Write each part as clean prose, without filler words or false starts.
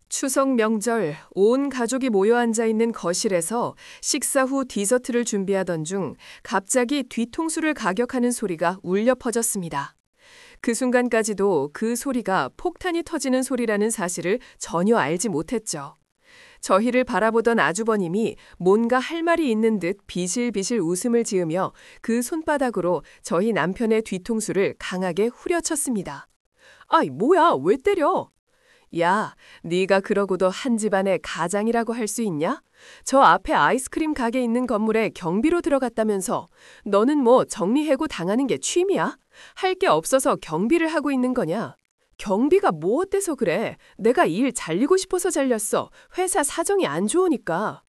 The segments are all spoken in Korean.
추석 명절 온 가족이 모여 앉아 있는 거실에서 식사 후 디저트를 준비하던 중 갑자기 뒤통수를 가격하는 소리가 울려 퍼졌습니다. 그 순간까지도 그 소리가 폭탄이 터지는 소리라는 사실을 전혀 알지 못했죠. 저희를 바라보던 아주버님이 뭔가 할 말이 있는 듯 비실비실 웃음을 지으며 그 손바닥으로 저희 남편의 뒤통수를 강하게 후려쳤습니다. 아이, 뭐야, 왜 때려? 야, 네가 그러고도 한 집안의 가장이라고 할 수 있냐? 저 앞에 아이스크림 가게 있는 건물에 경비로 들어갔다면서 너는 뭐 정리해고 당하는 게 취미야? 할 게 없어서 경비를 하고 있는 거냐? 경비가 뭐 어때서 그래? 내가 일 잘리고 싶어서 잘렸어. 회사 사정이 안 좋으니까.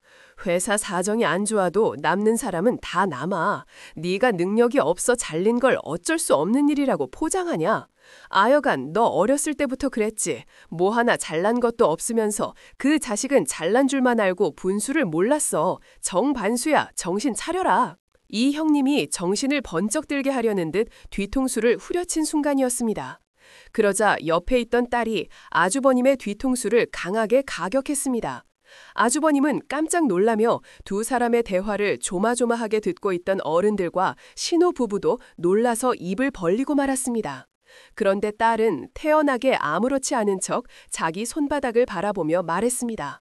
회사 사정이 안 좋아도 남는 사람은 다 남아. 네가 능력이 없어 잘린 걸 어쩔 수 없는 일이라고 포장하냐? 아여간 너 어렸을 때부터 그랬지. 뭐 하나 잘난 것도 없으면서 그 자식은 잘난 줄만 알고 분수를 몰랐어. 정반수야, 정신 차려라. 이 형님이 정신을 번쩍 들게 하려는 듯 뒤통수를 후려친 순간이었습니다. 그러자 옆에 있던 딸이 아주버님의 뒤통수를 강하게 가격했습니다. 아주버님은 깜짝 놀라며 두 사람의 대화를 조마조마하게 듣고 있던 어른들과 신혼부부도 놀라서 입을 벌리고 말았습니다. 그런데 딸은 태연하게 아무렇지 않은 척 자기 손바닥을 바라보며 말했습니다.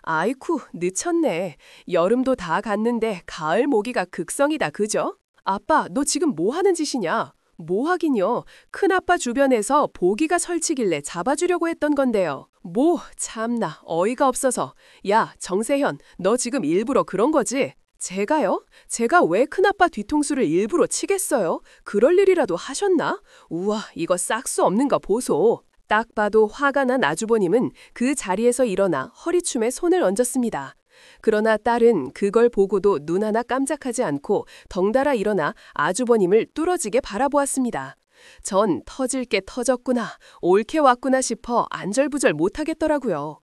아이쿠, 늦췄네. 여름도 다 갔는데 가을 모기가 극성이다, 그죠? 아빠, 너 지금 뭐 하는 짓이냐? 뭐 하긴요. 큰아빠 주변에서 보기가 설치길래 잡아주려고 했던 건데요. 뭐, 참나, 어이가 없어서. 야, 정세현, 너 지금 일부러 그런 거지? 제가요? 제가 왜 큰아빠 뒤통수를 일부러 치겠어요? 그럴 일이라도 하셨나? 우와, 이거 싹 수 없는 거 보소. 딱 봐도 화가 난 아주버님은 그 자리에서 일어나 허리춤에 손을 얹었습니다. 그러나 딸은 그걸 보고도 눈 하나 깜짝하지 않고 덩달아 일어나 아주버님을 뚫어지게 바라보았습니다. 전 터질 게 터졌구나, 옳게 왔구나 싶어 안절부절 못하겠더라고요.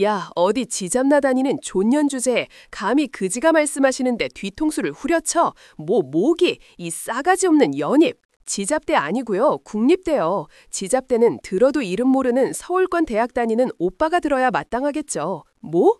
야, 어디 지잡나 다니는 존년 주제에 감히 그지가 말씀하시는데 뒤통수를 후려쳐? 뭐 모기, 이 싸가지 없는 연입. 지잡대 아니고요. 국립대요. 지잡대는 들어도 이름 모르는 서울권 대학 다니는 오빠가 들어야 마땅하겠죠. 뭐?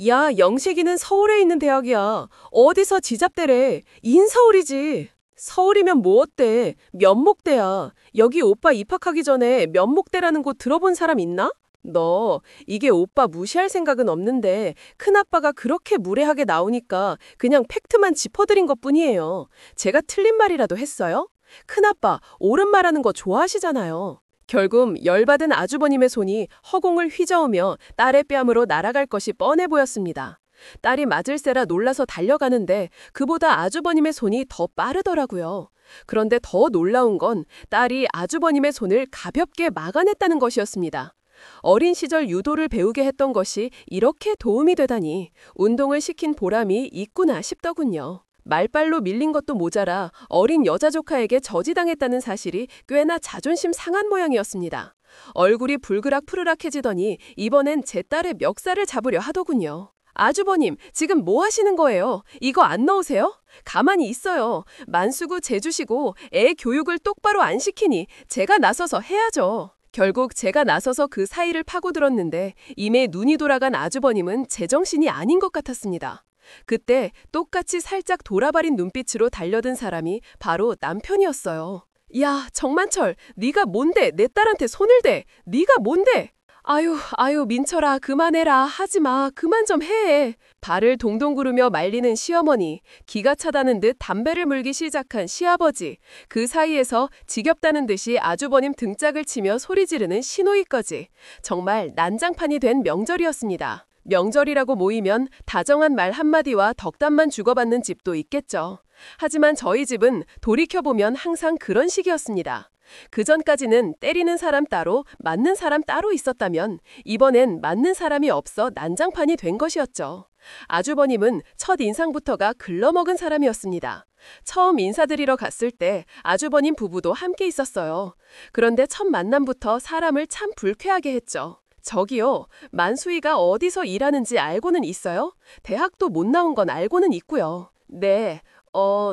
야, 영식이는 서울에 있는 대학이야. 어디서 지잡대래. 인서울이지. 서울이면 뭐 어때? 면목대야. 여기 오빠 입학하기 전에 면목대라는 곳 들어본 사람 있나? 너 이게 오빠 무시할 생각은 없는데 큰아빠가 그렇게 무례하게 나오니까 그냥 팩트만 짚어드린 것뿐이에요. 제가 틀린 말이라도 했어요? 큰아빠 옳은 말하는 거 좋아하시잖아요. 결국 열받은 아주버님의 손이 허공을 휘저으며 딸의 뺨으로 날아갈 것이 뻔해 보였습니다. 딸이 맞을세라 놀라서 달려가는데 그보다 아주버님의 손이 더 빠르더라고요. 그런데 더 놀라운 건 딸이 아주버님의 손을 가볍게 막아냈다는 것이었습니다. 어린 시절 유도를 배우게 했던 것이 이렇게 도움이 되다니 운동을 시킨 보람이 있구나 싶더군요. 말발로 밀린 것도 모자라 어린 여자 조카에게 저지당했다는 사실이 꽤나 자존심 상한 모양이었습니다. 얼굴이 불그락푸르락해지더니 이번엔 제 딸의 멱살을 잡으려 하더군요. 아주버님, 지금 뭐 하시는 거예요? 이거 안 넣으세요? 가만히 있어요. 만수구 재주시고 애 교육을 똑바로 안 시키니 제가 나서서 해야죠. 결국 제가 나서서 그 사이를 파고들었는데 이내 눈이 돌아간 아주버님은 제정신이 아닌 것 같았습니다. 그때 똑같이 살짝 돌아버린 눈빛으로 달려든 사람이 바로 남편이었어요. 야, 정만철, 네가 뭔데 내 딸한테 손을 대? 네가 뭔데? 아유, 민철아, 그만해라. 하지마. 그만 좀 해. 발을 동동 구르며 말리는 시어머니, 기가 차다는 듯 담배를 물기 시작한 시아버지, 그 사이에서 지겹다는 듯이 아주버님 등짝을 치며 소리 지르는 시누이까지. 정말 난장판이 된 명절이었습니다. 명절이라고 모이면 다정한 말 한마디와 덕담만 주고받는 집도 있겠죠. 하지만 저희 집은 돌이켜보면 항상 그런 식이었습니다. 그전까지는 때리는 사람 따로 맞는 사람 따로 있었다면 이번엔 맞는 사람이 없어 난장판이 된 것이었죠. 아주버님은 첫 인상부터가 글러먹은 사람이었습니다. 처음 인사드리러 갔을 때 아주버님 부부도 함께 있었어요. 그런데 첫 만남부터 사람을 참 불쾌하게 했죠. 저기요, 만수이가 어디서 일하는지 알고는 있어요? 대학도 못 나온 건 알고는 있고요. 네.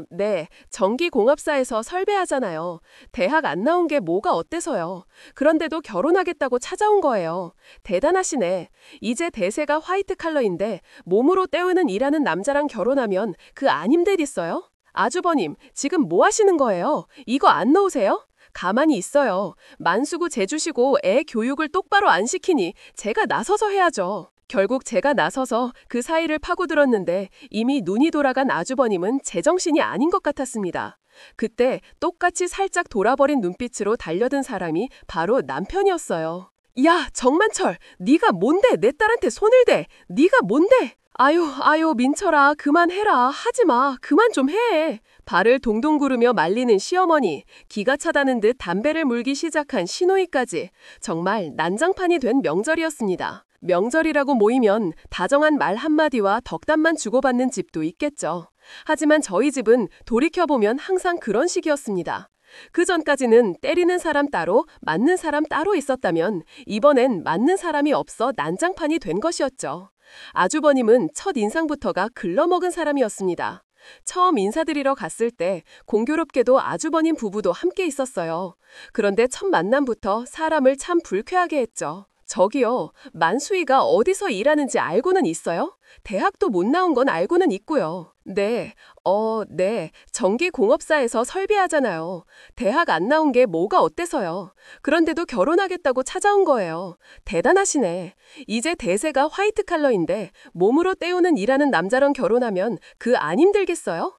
네. 전기공업사에서 설배하잖아요. 대학 안 나온 게 뭐가 어때서요? 그런데도 결혼하겠다고 찾아온 거예요. 대단하시네. 이제 대세가 화이트 칼러인데 몸으로 때우는 일하는 남자랑 결혼하면 그 안 힘들겠어요? 아주버님, 지금 뭐 하시는 거예요? 이거 안 넣으세요? 가만히 있어요. 만수구 재주시고 애 교육을 똑바로 안 시키니 제가 나서서 해야죠. 결국 제가 나서서 그 사이를 파고들었는데 이미 눈이 돌아간 아주버님은 제정신이 아닌 것 같았습니다. 그때 똑같이 살짝 돌아버린 눈빛으로 달려든 사람이 바로 남편이었어요. 야, 정만철, 네가 뭔데 내 딸한테 손을 대? 네가 뭔데? 아유, 민철아, 그만해라. 하지마. 그만 좀 해. 발을 동동 구르며 말리는 시어머니, 기가 차다는 듯 담배를 물기 시작한 시누이까지 정말 난장판이 된 명절이었습니다. 명절이라고 모이면 다정한 말 한마디와 덕담만 주고받는 집도 있겠죠. 하지만 저희 집은 돌이켜보면 항상 그런 식이었습니다. 그 전까지는 때리는 사람 따로, 맞는 사람 따로 있었다면 이번엔 맞는 사람이 없어 난장판이 된 것이었죠. 아주버님은 첫 인상부터가 글러먹은 사람이었습니다. 처음 인사드리러 갔을 때 공교롭게도 아주버님 부부도 함께 있었어요. 그런데 첫 만남부터 사람을 참 불쾌하게 했죠. 저기요, 만수이가 어디서 일하는지 알고는 있어요? 대학도 못 나온 건 알고는 있고요. 네, 전기공업사에서 설비하잖아요. 대학 안 나온 게 뭐가 어때서요? 그런데도 결혼하겠다고 찾아온 거예요. 대단하시네. 이제 대세가 화이트 칼러인데 몸으로 때우는 일하는 남자랑 결혼하면 그 안 힘들겠어요?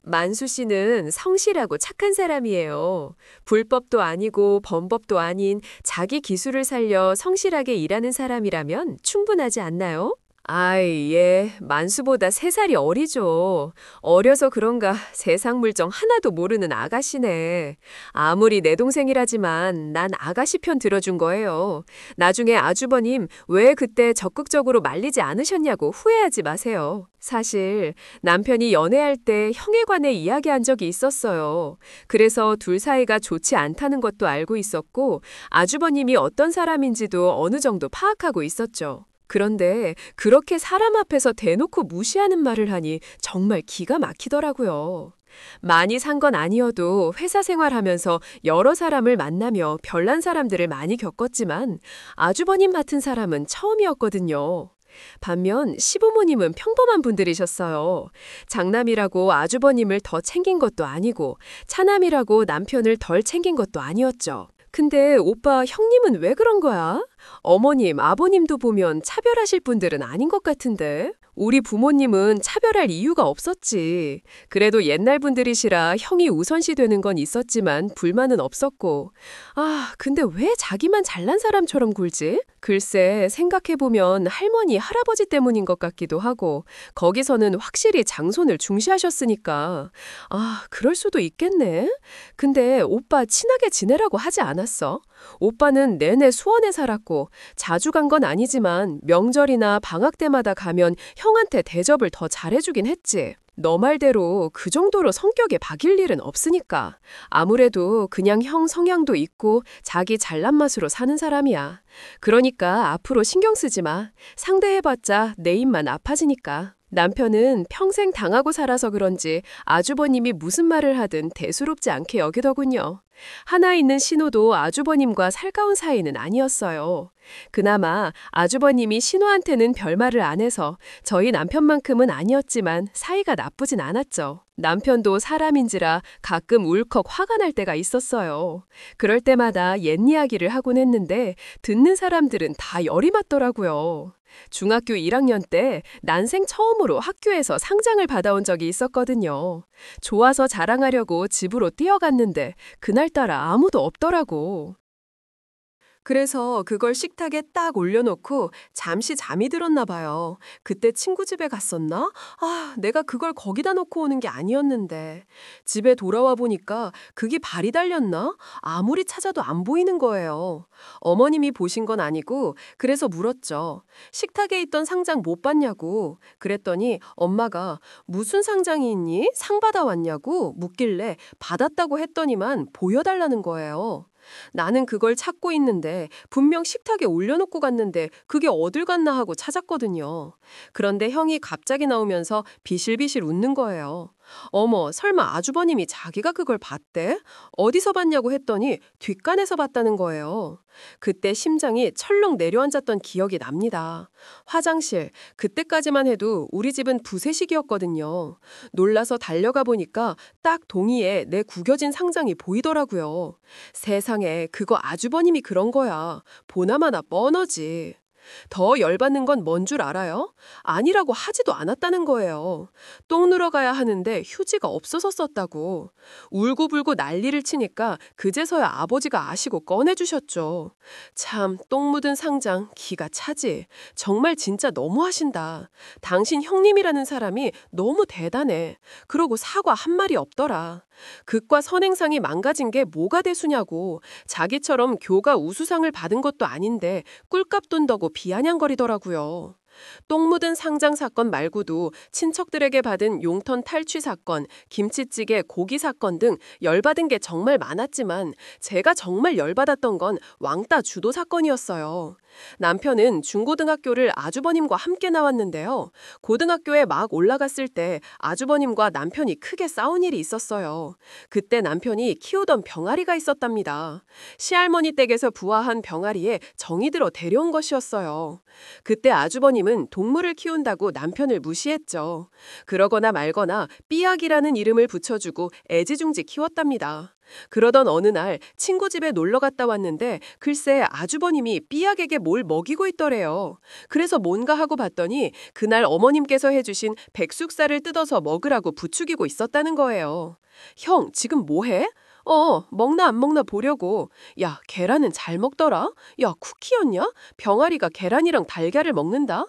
만수 씨는 성실하고 착한 사람이에요. 불법도 아니고 범법도 아닌 자기 기술을 살려 성실하게 일하는 사람이라면 충분하지 않나요? 아이, 예. 만수보다 3살이 어리죠. 어려서 그런가 세상 물정 하나도 모르는 아가씨네. 아무리 내 동생이라지만 난 아가씨 편 들어준 거예요. 나중에 아주버님 왜 그때 적극적으로 말리지 않으셨냐고 후회하지 마세요. 사실 남편이 연애할 때 형에 관해 이야기한 적이 있었어요. 그래서 둘 사이가 좋지 않다는 것도 알고 있었고 아주버님이 어떤 사람인지도 어느 정도 파악하고 있었죠. 그런데 그렇게 사람 앞에서 대놓고 무시하는 말을 하니 정말 기가 막히더라고요. 많이 산 건 아니어도 회사 생활하면서 여러 사람을 만나며 별난 사람들을 많이 겪었지만 아주버님 같은 사람은 처음이었거든요. 반면 시부모님은 평범한 분들이셨어요. 장남이라고 아주버님을 더 챙긴 것도 아니고 차남이라고 남편을 덜 챙긴 것도 아니었죠. 근데 오빠 형님은 왜 그런 거야? 어머님, 아버님도 보면 차별하실 분들은 아닌 것 같은데. 우리 부모님은 차별할 이유가 없었지. 그래도 옛날 분들이시라 형이 우선시 되는 건 있었지만 불만은 없었고. 아, 근데 왜 자기만 잘난 사람처럼 굴지? 글쎄, 생각해보면 할머니, 할아버지 때문인 것 같기도 하고 거기서는 확실히 장손을 중시하셨으니까. 아, 그럴 수도 있겠네. 근데 오빠 친하게 지내라고 하지 않았어? 오빠는 내내 수원에 살았고 자주 간 건 아니지만 명절이나 방학 때마다 가면 형한테 대접을 더 잘해주긴 했지. 너 말대로 그 정도로 성격에 박일 일은 없으니까. 아무래도 그냥 형 성향도 있고 자기 잘난 맛으로 사는 사람이야. 그러니까 앞으로 신경 쓰지 마. 상대해봤자 내 입만 아파지니까. 남편은 평생 당하고 살아서 그런지 아주버님이 무슨 말을 하든 대수롭지 않게 여기더군요. 하나 있는 신호도 아주버님과 살가운 사이는 아니었어요. 그나마 아주버님이 신호한테는 별말을 안 해서 저희 남편만큼은 아니었지만 사이가 나쁘진 않았죠. 남편도 사람인지라 가끔 울컥 화가 날 때가 있었어요. 그럴 때마다 옛 이야기를 하곤 했는데 듣는 사람들은 다 열이 맞더라고요. 중학교 1학년 때 난생 처음으로 학교에서 상장을 받아온 적이 있었거든요. 좋아서 자랑하려고 집으로 뛰어갔는데 그날따라 아무도 없더라고. 그래서 그걸 식탁에 딱 올려놓고 잠시 잠이 들었나 봐요. 그때 친구 집에 갔었나? 아, 내가 그걸 거기다 놓고 오는 게 아니었는데. 집에 돌아와 보니까 그게 발이 달렸나? 아무리 찾아도 안 보이는 거예요. 어머님이 보신 건 아니고 그래서 물었죠. 식탁에 있던 상장 못 봤냐고. 그랬더니 엄마가 무슨 상장이 있니? 상 받아왔냐고 묻길래 받았다고 했더니만 보여달라는 거예요. 나는 그걸 찾고 있는데 분명 식탁에 올려놓고 갔는데 그게 어딜 갔나 하고 찾았거든요. 그런데 형이 갑자기 나오면서 비실비실 웃는 거예요. 어머, 설마 아주버님이 자기가 그걸 봤대? 어디서 봤냐고 했더니 뒷간에서 봤다는 거예요. 그때 심장이 철렁 내려앉았던 기억이 납니다. 화장실, 그때까지만 해도 우리 집은 부세식이었거든요. 놀라서 달려가 보니까 딱 동이에 내 구겨진 상장이 보이더라고요. 세상에, 그거 아주버님이 그런 거야. 보나마나 뻔하지. 더 열받는 건 뭔 줄 알아요? 아니라고 하지도 않았다는 거예요. 똥 누러 가야 하는데 휴지가 없어서 썼다고. 울고불고 난리를 치니까 그제서야 아버지가 아시고 꺼내주셨죠. 참, 똥 묻은 상장 기가 차지. 정말 진짜 너무하신다. 당신 형님이라는 사람이 너무 대단해. 그러고 사과 한 마리 없더라. 극과 선행상이 망가진 게 뭐가 대수냐고. 자기처럼 교가 우수상을 받은 것도 아닌데 꿀값 돈다고 비아냥거리더라고요. 똥 묻은 상장 사건 말고도 친척들에게 받은 용턴 탈취 사건, 김치찌개 고기 사건 등 열받은 게 정말 많았지만 제가 정말 열받았던 건 왕따 주도 사건이었어요. 남편은 중고등학교를 아주버님과 함께 나왔는데요. 고등학교에 막 올라갔을 때 아주버님과 남편이 크게 싸운 일이 있었어요. 그때 남편이 키우던 병아리가 있었답니다. 시할머니 댁에서 부화한 병아리에 정이 들어 데려온 것이었어요. 그때 아주버님은 동물을 키운다고 남편을 무시했죠. 그러거나 말거나 삐약이라는 이름을 붙여주고 애지중지 키웠답니다. 그러던 어느 날 친구 집에 놀러 갔다 왔는데 글쎄 아주버님이 삐약에게 뭘 먹이고 있더래요. 그래서 뭔가 하고 봤더니 그날 어머님께서 해주신 백숙살을 뜯어서 먹으라고 부추기고 있었다는 거예요. 형, 지금 뭐해? 먹나 안 먹나 보려고. 야, 계란은 잘 먹더라? 야, 쿠키였냐? 병아리가 계란이랑 달걀을 먹는다?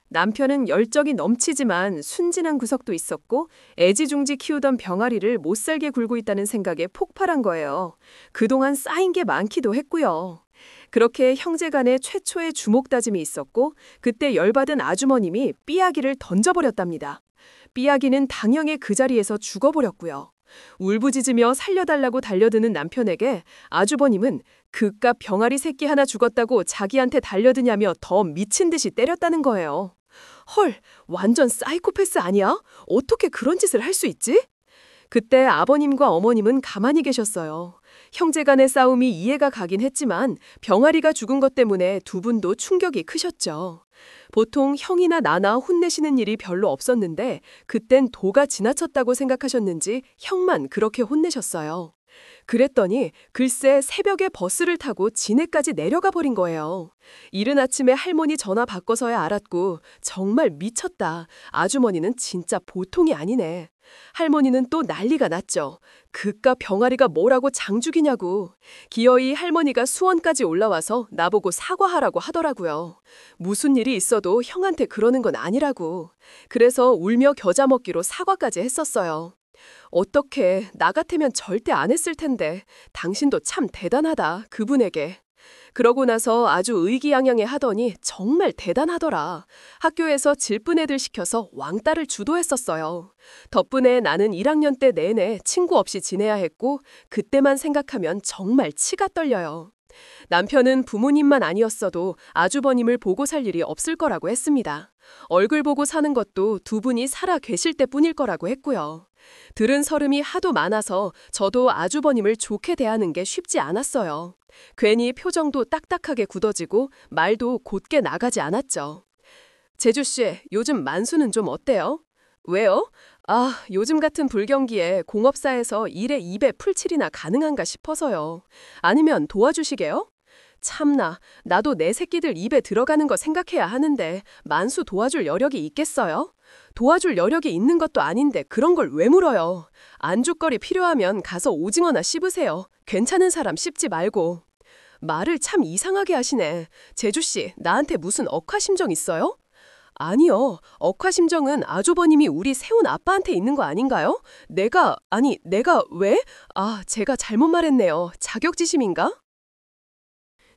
남편은 열정이 넘치지만 순진한 구석도 있었고 애지중지 키우던 병아리를 못살게 굴고 있다는 생각에 폭발한 거예요. 그동안 쌓인 게 많기도 했고요. 그렇게 형제간에 최초의 주먹 다짐이 있었고 그때 열받은 아주머님이 삐약이를 던져버렸답니다. 삐약이는 당연히 그 자리에서 죽어버렸고요. 울부짖으며 살려달라고 달려드는 남편에게 아주버님은 그깟 병아리 새끼 하나 죽었다고 자기한테 달려드냐며 더 미친 듯이 때렸다는 거예요. 헐, 완전 사이코패스 아니야? 어떻게 그런 짓을 할 수 있지? 그때 아버님과 어머님은 가만히 계셨어요. 형제간의 싸움이 이해가 가긴 했지만 병아리가 죽은 것 때문에 두 분도 충격이 크셨죠. 보통 형이나 나나 혼내시는 일이 별로 없었는데 그땐 도가 지나쳤다고 생각하셨는지 형만 그렇게 혼내셨어요. 그랬더니 글쎄 새벽에 버스를 타고 진해까지 내려가 버린 거예요. 이른 아침에 할머니 전화 바꿔서야 알았고 정말 미쳤다. 아주머니는 진짜 보통이 아니네. 할머니는 또 난리가 났죠. 그깟 병아리가 뭐라고 장죽이냐고. 기어이 할머니가 수원까지 올라와서 나보고 사과하라고 하더라고요. 무슨 일이 있어도 형한테 그러는 건 아니라고. 그래서 울며 겨자 먹기로 사과까지 했었어요. 어떻게 나 같으면 절대 안 했을 텐데 당신도 참 대단하다 그분에게. 그러고 나서 아주 의기양양해 하더니 정말 대단하더라. 학교에서 질분 애들 시켜서 왕따를 주도했었어요. 덕분에 나는 1학년 때 내내 친구 없이 지내야 했고 그때만 생각하면 정말 치가 떨려요. 남편은 부모님만 아니었어도 아주버님을 보고 살 일이 없을 거라고 했습니다. 얼굴 보고 사는 것도 두 분이 살아 계실 때뿐일 거라고 했고요. 들은 서름이 하도 많아서 저도 아주버님을 좋게 대하는 게 쉽지 않았어요. 괜히 표정도 딱딱하게 굳어지고 말도 곧게 나가지 않았죠. 제주씨, 요즘 만수는 좀 어때요? 왜요? 요즘 같은 불경기에 공업사에서 일에 입에 풀칠이나 가능한가 싶어서요. 아니면 도와주시게요? 참나, 나도 내 새끼들 입에 들어가는 거 생각해야 하는데 만수 도와줄 여력이 있겠어요? 도와줄 여력이 있는 것도 아닌데 그런 걸 왜 물어요? 안주거리 필요하면 가서 오징어나 씹으세요. 괜찮은 사람 씹지 말고. 말을 참 이상하게 하시네. 제주씨, 나한테 무슨 억하심정 있어요? 아니요. 억하심정은 아주버님이 우리 세운 아빠한테 있는 거 아닌가요? 내가 왜? 제가 잘못 말했네요. 자격지심인가?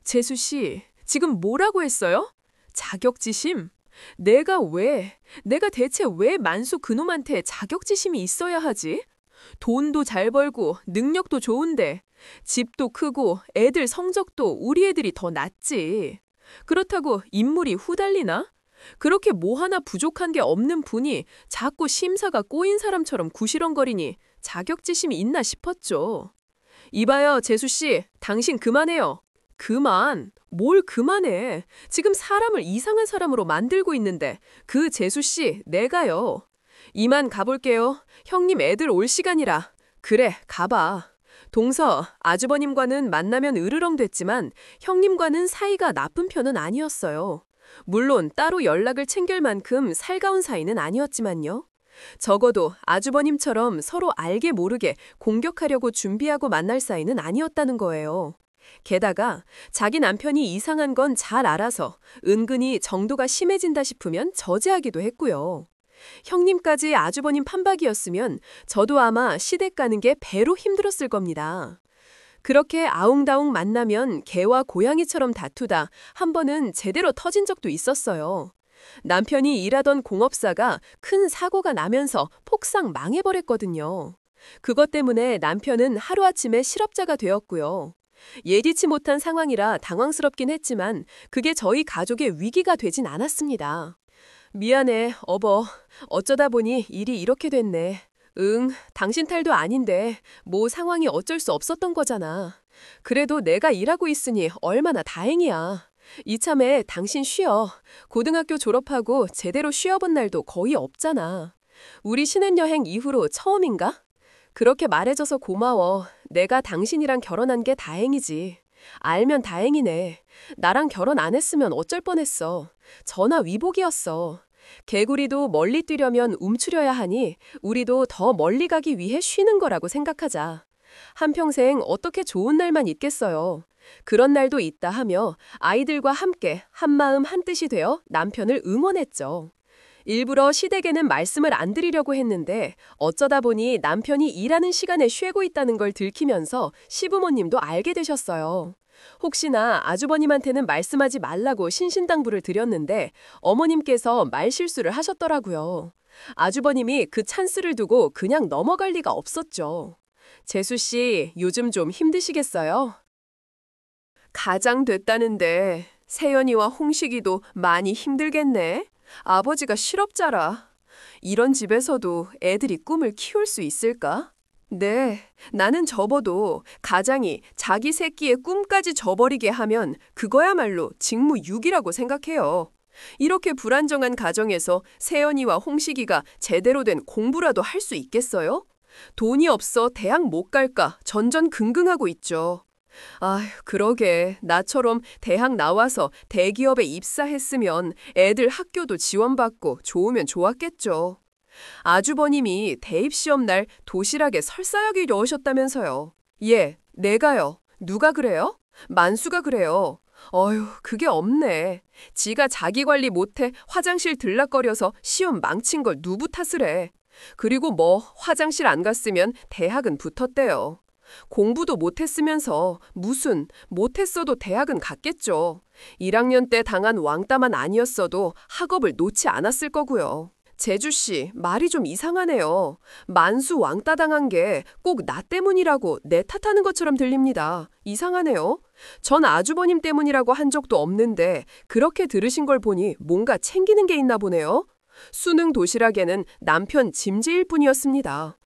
재수씨, 지금 뭐라고 했어요? 자격지심? 내가 대체 왜 만수 그놈한테 자격지심이 있어야 하지? 돈도 잘 벌고 능력도 좋은데 집도 크고 애들 성적도 우리 애들이 더 낫지. 그렇다고 인물이 후달리나? 그렇게 뭐 하나 부족한 게 없는 분이 자꾸 심사가 꼬인 사람처럼 구시렁거리니 자격지심이 있나 싶었죠. 이봐요, 재수 씨. 당신 그만해요. 그만? 뭘 그만해. 지금 사람을 이상한 사람으로 만들고 있는데 그 재수 씨, 내가요. 이만 가볼게요. 형님 애들 올 시간이라. 그래, 가봐. 동서, 아주버님과는 만나면 으르렁 됐지만 형님과는 사이가 나쁜 편은 아니었어요. 물론 따로 연락을 챙길 만큼 살가운 사이는 아니었지만요. 적어도 아주버님처럼 서로 알게 모르게 공격하려고 준비하고 만날 사이는 아니었다는 거예요. 게다가 자기 남편이 이상한 건 잘 알아서 은근히 정도가 심해진다 싶으면 저지하기도 했고요. 형님까지 아주버님 판박이었으면 저도 아마 시댁 가는 게 배로 힘들었을 겁니다. 그렇게 아웅다웅 만나면 개와 고양이처럼 다투다 한 번은 제대로 터진 적도 있었어요. 남편이 일하던 공업사가 큰 사고가 나면서 폭삭 망해버렸거든요. 그것 때문에 남편은 하루아침에 실업자가 되었고요. 예기치 못한 상황이라 당황스럽긴 했지만 그게 저희 가족의 위기가 되진 않았습니다. 미안해, 어버. 어쩌다 보니 일이 이렇게 됐네. 응, 당신 탈도 아닌데 뭐 상황이 어쩔 수 없었던 거잖아. 그래도 내가 일하고 있으니 얼마나 다행이야. 이참에 당신 쉬어. 고등학교 졸업하고 제대로 쉬어본 날도 거의 없잖아. 우리 신혼여행 이후로 처음인가? 그렇게 말해줘서 고마워. 내가 당신이랑 결혼한 게 다행이지. 알면 다행이네. 나랑 결혼 안 했으면 어쩔 뻔했어. 전화 위복이었어. 개구리도 멀리 뛰려면 움츠려야 하니 우리도 더 멀리 가기 위해 쉬는 거라고 생각하자. 한평생 어떻게 좋은 날만 있겠어요. 그런 날도 있다 하며 아이들과 함께 한마음 한뜻이 되어 남편을 응원했죠. 일부러 시댁에는 말씀을 안 드리려고 했는데 어쩌다 보니 남편이 일하는 시간에 쉬고 있다는 걸 들키면서 시부모님도 알게 되셨어요. 혹시나 아주버님한테는 말씀하지 말라고 신신당부를 드렸는데 어머님께서 말실수를 하셨더라고요. 아주버님이 그 찬스를 두고 그냥 넘어갈 리가 없었죠. 재수 씨, 요즘 좀 힘드시겠어요? 가장 됐다는데 세연이와 홍식이도 많이 힘들겠네. 아버지가 실업자라. 이런 집에서도 애들이 꿈을 키울 수 있을까? 네, 나는 접어도 가장이 자기 새끼의 꿈까지 저버리게 하면 그거야말로 직무유기라고 생각해요. 이렇게 불안정한 가정에서 세연이와 홍식이가 제대로 된 공부라도 할 수 있겠어요? 돈이 없어 대학 못 갈까 전전긍긍하고 있죠. 아휴, 그러게. 나처럼 대학 나와서 대기업에 입사했으면 애들 학교도 지원받고 좋으면 좋았겠죠. 아주버님이 대입시험 날 도시락에 설사약이 넣으셨다면서요. 예, 내가요. 누가 그래요? 만수가 그래요. 어휴, 그게 없네. 지가 자기 관리 못해 화장실 들락거려서 시험 망친 걸 누구 탓을 해. 그리고 뭐 화장실 안 갔으면 대학은 붙었대요. 공부도 못했으면서 무슨 못했어도 대학은 갔겠죠. 1학년 때 당한 왕따만 아니었어도 학업을 놓지 않았을 거고요. 재주씨, 말이 좀 이상하네요. 만수 왕따 당한 게 꼭 나 때문이라고 내 탓하는 것처럼 들립니다. 이상하네요. 전 아주버님 때문이라고 한 적도 없는데 그렇게 들으신 걸 보니 뭔가 챙기는 게 있나 보네요. 수능 도시락에는 남편 짐지일 뿐이었습니다.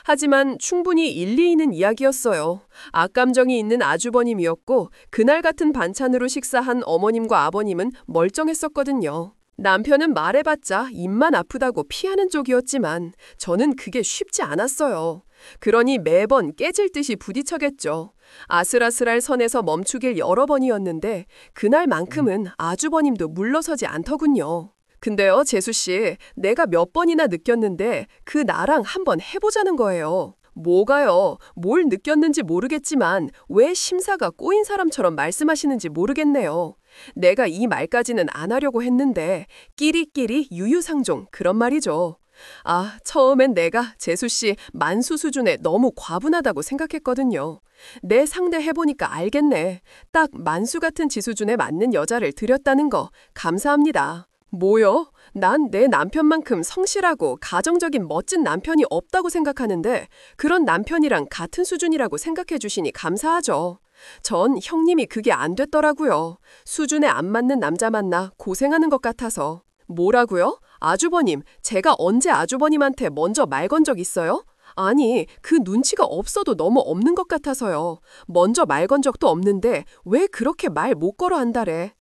하지만 충분히 일리 있는 이야기였어요. 악감정이 있는 아주버님이었고 그날 같은 반찬으로 식사한 어머님과 아버님은 멀쩡했었거든요. 남편은 말해봤자 입만 아프다고 피하는 쪽이었지만 저는 그게 쉽지 않았어요. 그러니 매번 깨질 듯이 부딪혀겠죠. 아슬아슬할 선에서 멈추길 여러 번이었는데 그날만큼은 아주버님도 물러서지 않더군요. 근데요, 재수씨, 내가 몇 번이나 느꼈는데 그 나랑 한번 해보자는 거예요. 뭐가요? 뭘 느꼈는지 모르겠지만 왜 심사가 꼬인 사람처럼 말씀하시는지 모르겠네요. 내가 이 말까지는 안 하려고 했는데 끼리끼리 유유상종 그런 말이죠. 아, 처음엔 내가 재수씨 만수 수준에 너무 과분하다고 생각했거든요. 내 상대 해보니까 알겠네. 딱 만수 같은 지수준에 맞는 여자를 들였다는 거 감사합니다. 뭐요? 난 내 남편만큼 성실하고 가정적인 멋진 남편이 없다고 생각하는데 그런 남편이랑 같은 수준이라고 생각해 주시니 감사하죠. 전 형님이 그게 안 됐더라고요. 수준에 안 맞는 남자 만나 고생하는 것 같아서. 뭐라고요? 아주버님, 제가 언제 아주버님한테 먼저 말 건 적 있어요? 아니, 그 눈치가 없어도 너무 없는 것 같아서요. 먼저 말 건 적도 없는데 왜 그렇게 말 못 걸어 한다래?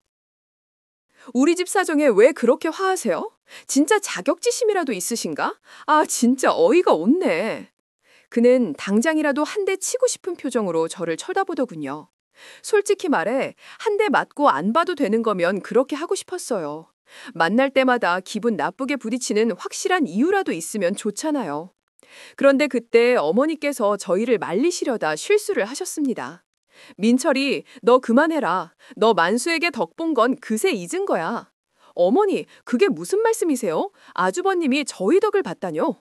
우리 집 사정에 왜 그렇게 화하세요? 진짜 자격지심이라도 있으신가? 아, 진짜 어이가 없네. 그는 당장이라도 한 대 치고 싶은 표정으로 저를 쳐다보더군요. 솔직히 말해, 한 대 맞고 안 봐도 되는 거면 그렇게 하고 싶었어요. 만날 때마다 기분 나쁘게 부딪히는 확실한 이유라도 있으면 좋잖아요. 그런데 그때 어머니께서 저희를 말리시려다 실수를 하셨습니다. 민철이, 너 그만해라. 너 만수에게 덕 본 건 그새 잊은 거야. 어머니, 그게 무슨 말씀이세요? 아주버님이 저희 덕을 봤다뇨?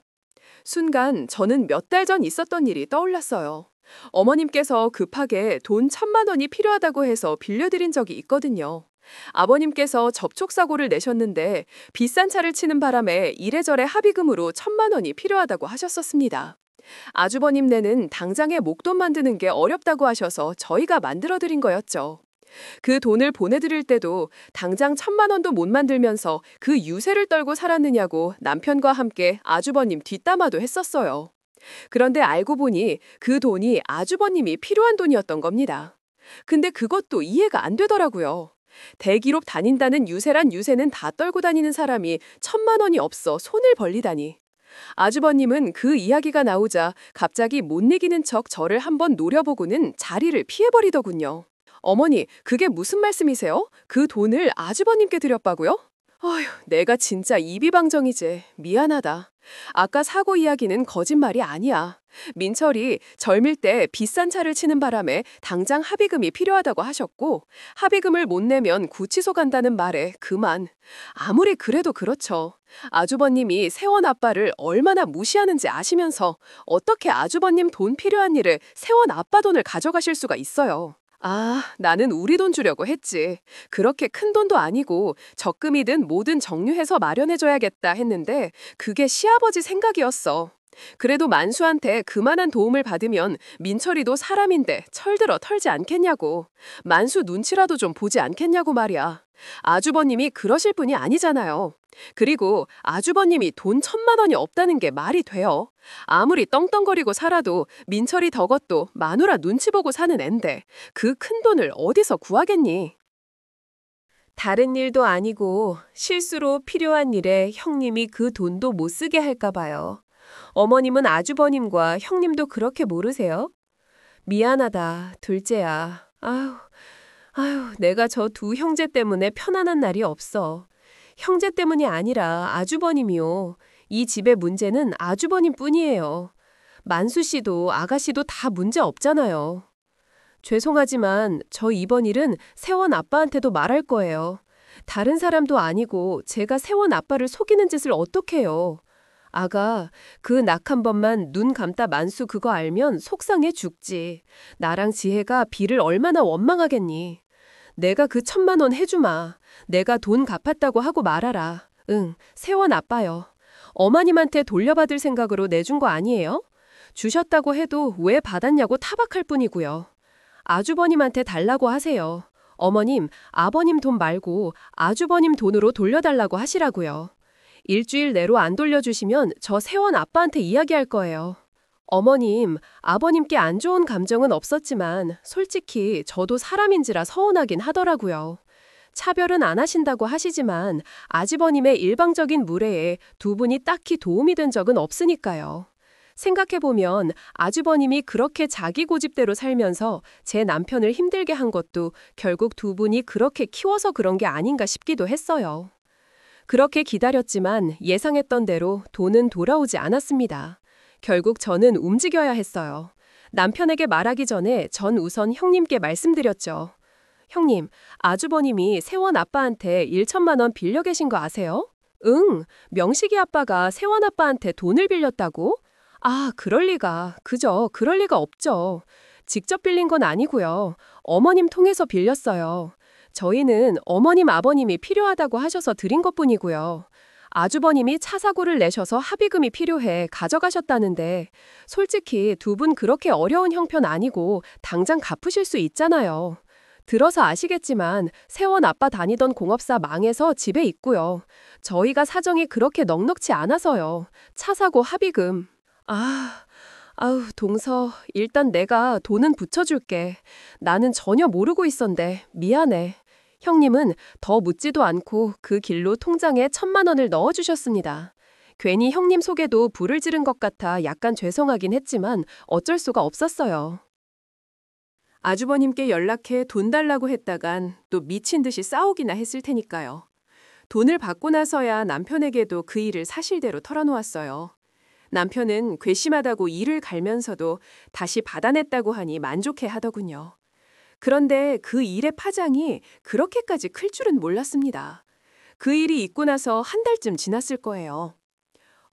순간 저는 몇 달 전 있었던 일이 떠올랐어요. 어머님께서 급하게 돈 1,000만 원이 필요하다고 해서 빌려드린 적이 있거든요. 아버님께서 접촉사고를 내셨는데 비싼 차를 치는 바람에 이래저래 합의금으로 1,000만 원이 필요하다고 하셨었습니다. 아주버님네는 당장에 목돈 만드는 게 어렵다고 하셔서 저희가 만들어드린 거였죠. 그 돈을 보내드릴 때도 당장 1,000만 원도 못 만들면서 그 유세를 떨고 살았느냐고 남편과 함께 아주버님 뒷담화도 했었어요. 그런데 알고 보니 그 돈이 아주버님이 필요한 돈이었던 겁니다. 근데 그것도 이해가 안 되더라고요. 대기업 다닌다는 유세란 유세는 다 떨고 다니는 사람이 1,000만 원이 없어 손을 벌리다니. 아주버님은 그 이야기가 나오자 갑자기 못 이기는 척 저를 한번 노려보고는 자리를 피해버리더군요. 어머니, 그게 무슨 말씀이세요? 그 돈을 아주버님께 드렸다고요? 어휴, 내가 진짜 이비방정이지. 미안하다. 아까 사고 이야기는 거짓말이 아니야. 민철이 젊을 때 비싼 차를 치는 바람에 당장 합의금이 필요하다고 하셨고 합의금을 못 내면 구치소 간다는 말에 그만. 아무리 그래도 그렇죠. 아주버님이 세원 아빠를 얼마나 무시하는지 아시면서 어떻게 아주버님 돈 필요한 일을 세원 아빠 돈을 가져가실 수가 있어요. 아, 나는 우리 돈 주려고 했지. 그렇게 큰 돈도 아니고 적금이든 뭐든 정리해서 마련해줘야겠다 했는데 그게 시아버지 생각이었어. 그래도 만수한테 그만한 도움을 받으면 민철이도 사람인데 철들어 털지 않겠냐고. 만수 눈치라도 좀 보지 않겠냐고 말이야. 아주버님이 그러실 분이 아니잖아요. 그리고 아주버님이 돈 1,000만 원이 없다는 게 말이 돼요. 아무리 떵떵거리고 살아도 민철이 덕것도 마누라 눈치 보고 사는 앤데 그 큰 돈을 어디서 구하겠니? 다른 일도 아니고 실수로 필요한 일에 형님이 그 돈도 못 쓰게 할까 봐요. 어머님은 아주버님과 형님도 그렇게 모르세요? 미안하다, 둘째야. 아휴, 내가 저 두 형제 때문에 편안한 날이 없어. 형제 때문이 아니라 아주버님이요. 이 집의 문제는 아주버님 뿐이에요. 만수 씨도 아가씨도 다 문제 없잖아요. 죄송하지만 저 이번 일은 세원 아빠한테도 말할 거예요. 다른 사람도 아니고 제가 세원 아빠를 속이는 짓을 어떻게 해요. 아가, 그 낙 한 번만 눈 감다 만수 그거 알면 속상해 죽지. 나랑 지혜가 비를 얼마나 원망하겠니. 내가 그 1,000만 원 해주마. 내가 돈 갚았다고 하고 말아라. 응, 세원 아빠요. 어머님한테 돌려받을 생각으로 내준 거 아니에요? 주셨다고 해도 왜 받았냐고 타박할 뿐이고요. 아주버님한테 달라고 하세요. 어머님, 아버님 돈 말고 아주버님 돈으로 돌려달라고 하시라고요. 일주일 내로 안 돌려주시면 저 세원 아빠한테 이야기할 거예요. 어머님, 아버님께 안 좋은 감정은 없었지만 솔직히 저도 사람인지라 서운하긴 하더라고요. 차별은 안 하신다고 하시지만 아주버님의 일방적인 무례에 두 분이 딱히 도움이 된 적은 없으니까요. 생각해보면 아주버님이 그렇게 자기 고집대로 살면서 제 남편을 힘들게 한 것도 결국 두 분이 그렇게 키워서 그런 게 아닌가 싶기도 했어요. 그렇게 기다렸지만 예상했던 대로 돈은 돌아오지 않았습니다. 결국 저는 움직여야 했어요. 남편에게 말하기 전에 전 우선 형님께 말씀드렸죠. 형님, 아주버님이 세원 아빠한테 1,000만 원 빌려 계신 거 아세요? 응, 명식이 아빠가 세원 아빠한테 돈을 빌렸다고? 아, 그럴 리가. 그럴 리가 없죠. 직접 빌린 건 아니고요. 어머님 통해서 빌렸어요. 저희는 어머님, 아버님이 필요하다고 하셔서 드린 것뿐이고요. 아주버님이 차 사고를 내셔서 합의금이 필요해 가져가셨다는데 솔직히 두 분 그렇게 어려운 형편 아니고 당장 갚으실 수 있잖아요. 들어서 아시겠지만 세원 아빠 다니던 공업사 망해서 집에 있고요. 저희가 사정이 그렇게 넉넉지 않아서요. 차 사고 합의금. 아우, 동서, 일단 내가 돈은 붙여줄게. 나는 전혀 모르고 있었는데 미안해. 형님은 더 묻지도 않고 그 길로 통장에 1,000만 원을 넣어주셨습니다. 괜히 형님 속에도 불을 지른 것 같아 약간 죄송하긴 했지만 어쩔 수가 없었어요. 아주버님께 연락해 돈 달라고 했다간 또 미친 듯이 싸우기나 했을 테니까요. 돈을 받고 나서야 남편에게도 그 일을 사실대로 털어놓았어요. 남편은 괘씸하다고 이를 갈면서도 다시 받아냈다고 하니 만족해 하더군요. 그런데 그 일의 파장이 그렇게까지 클 줄은 몰랐습니다. 그 일이 있고 나서 한 달쯤 지났을 거예요.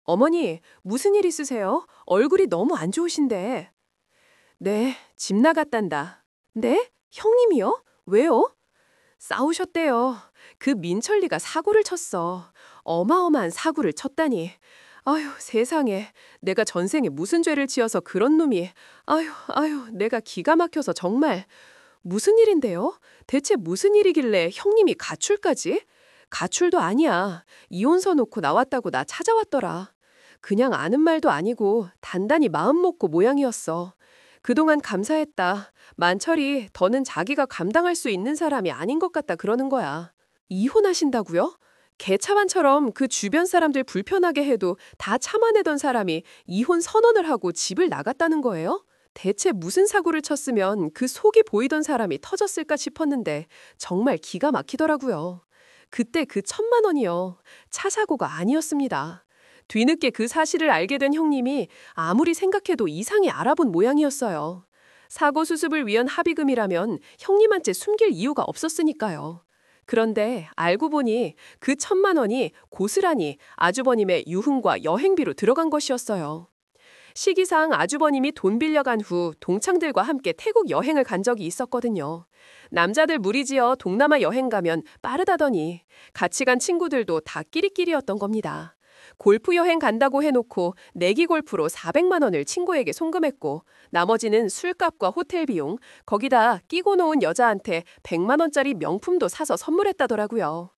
어머니, 무슨 일 있으세요? 얼굴이 너무 안 좋으신데. 네, 집 나갔단다. 네? 형님이요? 왜요? 싸우셨대요. 그 민철리가 사고를 쳤어. 어마어마한 사고를 쳤다니. 아휴, 세상에. 내가 전생에 무슨 죄를 지어서 그런 놈이. 아휴, 내가 기가 막혀서 정말. 무슨 일인데요? 대체 무슨 일이길래 형님이 가출까지? 가출도 아니야. 이혼서 놓고 나왔다고 나 찾아왔더라. 그냥 아는 말도 아니고 단단히 마음 먹고 모양이었어. 그동안 감사했다. 만철이 더는 자기가 감당할 수 있는 사람이 아닌 것 같다 그러는 거야. 이혼하신다고요? 개차반처럼 그 주변 사람들 불편하게 해도 다 참아내던 사람이 이혼 선언을 하고 집을 나갔다는 거예요? 대체 무슨 사고를 쳤으면 그 속이 보이던 사람이 터졌을까 싶었는데 정말 기가 막히더라고요. 그때 그 1,000만 원이요. 차 사고가 아니었습니다. 뒤늦게 그 사실을 알게 된 형님이 아무리 생각해도 이상히 알아본 모양이었어요. 사고 수습을 위한 합의금이라면 형님한테 숨길 이유가 없었으니까요. 그런데 알고 보니 그 1,000만 원이 고스란히 아주버님의 유흥과 여행비로 들어간 것이었어요. 시기상 아주버님이 돈 빌려간 후 동창들과 함께 태국 여행을 간 적이 있었거든요. 남자들 무리지어 동남아 여행 가면 빠르다더니 같이 간 친구들도 다 끼리끼리였던 겁니다. 골프 여행 간다고 해놓고 내기 골프로 400만 원을 친구에게 송금했고 나머지는 술값과 호텔 비용, 거기다 끼고 놓은 여자한테 100만 원짜리 명품도 사서 선물했다더라고요.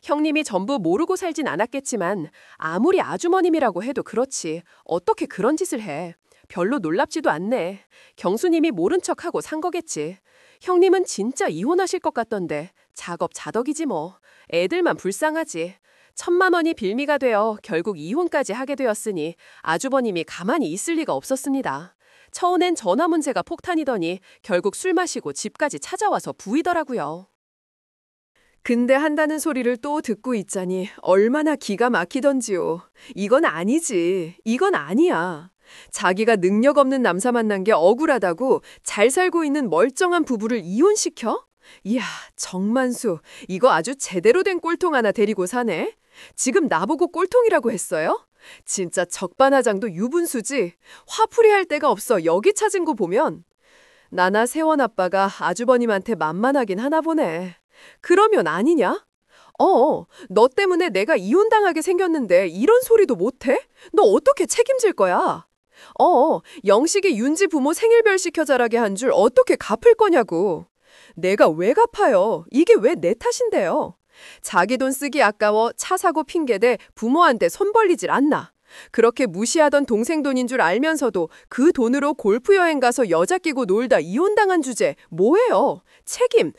형님이 전부 모르고 살진 않았겠지만 아무리 아주머님이라고 해도 그렇지 어떻게 그런 짓을 해. 별로 놀랍지도 않네. 경수님이 모른 척하고 산 거겠지. 형님은 진짜 이혼하실 것 같던데 작업 자덕이지 뭐. 애들만 불쌍하지. 1,000만 원이 빌미가 되어 결국 이혼까지 하게 되었으니 아주버님이 가만히 있을 리가 없었습니다. 처음엔 전화 문제가 폭탄이더니 결국 술 마시고 집까지 찾아와서 부이더라고요. 근데 한다는 소리를 또 듣고 있자니 얼마나 기가 막히던지요. 이건 아니지. 이건 아니야. 자기가 능력 없는 남사 만난 게 억울하다고 잘 살고 있는 멀쩡한 부부를 이혼시켜? 이야, 정만수. 이거 아주 제대로 된 꼴통 하나 데리고 사네. 지금 나보고 꼴통이라고 했어요? 진짜 적반하장도 유분수지. 화풀이할 데가 없어 여기 찾은 거 보면. 나나 세원 아빠가 아주버님한테 만만하긴 하나 보네. 그러면 아니냐? 너 때문에 내가 이혼당하게 생겼는데 이런 소리도 못해? 너 어떻게 책임질 거야? 영식이 윤지 부모 생일별 시켜 자라게 한 줄 어떻게 갚을 거냐고. 내가 왜 갚아요? 이게 왜 내 탓인데요? 자기 돈 쓰기 아까워 차 사고 핑계대 부모한테 손 벌리질 않나. 그렇게 무시하던 동생 돈인 줄 알면서도 그 돈으로 골프 여행 가서 여자 끼고 놀다 이혼당한 주제 뭐예요? 책임.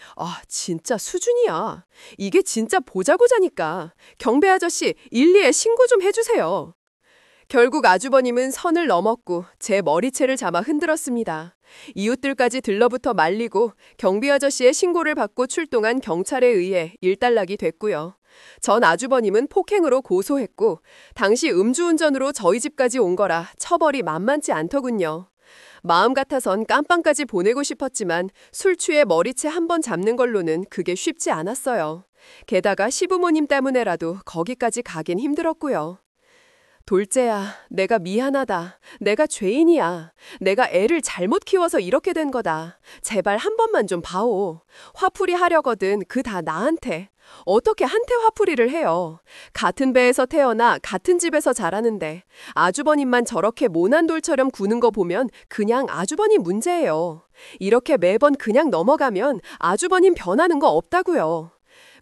진짜 수준이야. 이게 진짜 보자고자니까. 경배 아저씨 112에 신고 좀 해주세요. 결국 아주버님은 선을 넘었고 제 머리채를 잡아 흔들었습니다. 이웃들까지 들러붙어 말리고 경비 아저씨의 신고를 받고 출동한 경찰에 의해 일단락이 됐고요. 전 아주버님은 폭행으로 고소했고 당시 음주운전으로 저희 집까지 온 거라 처벌이 만만치 않더군요. 마음 같아선 깜빵까지 보내고 싶었지만 술 취해 머리채 한 번 잡는 걸로는 그게 쉽지 않았어요. 게다가 시부모님 때문에라도 거기까지 가긴 힘들었고요. 돌재야, 내가 미안하다. 내가 죄인이야. 내가 애를 잘못 키워서 이렇게 된 거다. 제발 한 번만 좀 봐오. 화풀이 하려거든 그 다 나한테. 어떻게 한테 화풀이를 해요. 같은 배에서 태어나 같은 집에서 자라는데 아주버님만 저렇게 모난 돌처럼 구는 거 보면 그냥 아주버님 문제예요. 이렇게 매번 그냥 넘어가면 아주버님 변하는 거 없다고요.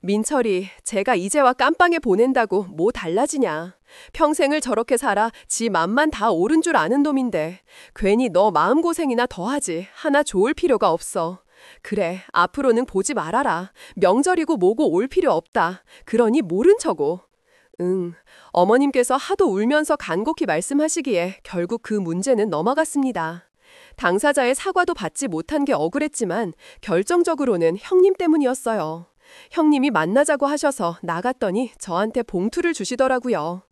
민철이 제가 이제와 깜빵에 보낸다고 뭐 달라지냐. 평생을 저렇게 살아 지 맘만 다 옳은 줄 아는 놈인데 괜히 너 마음고생이나 더하지. 하나 좋을 필요가 없어. 그래, 앞으로는 보지 말아라. 명절이고 뭐고 올 필요 없다. 그러니 모른 척오. 응, 어머님께서 하도 울면서 간곡히 말씀하시기에 결국 그 문제는 넘어갔습니다. 당사자의 사과도 받지 못한 게 억울했지만 결정적으로는 형님 때문이었어요. 형님이 만나자고 하셔서 나갔더니 저한테 봉투를 주시더라고요.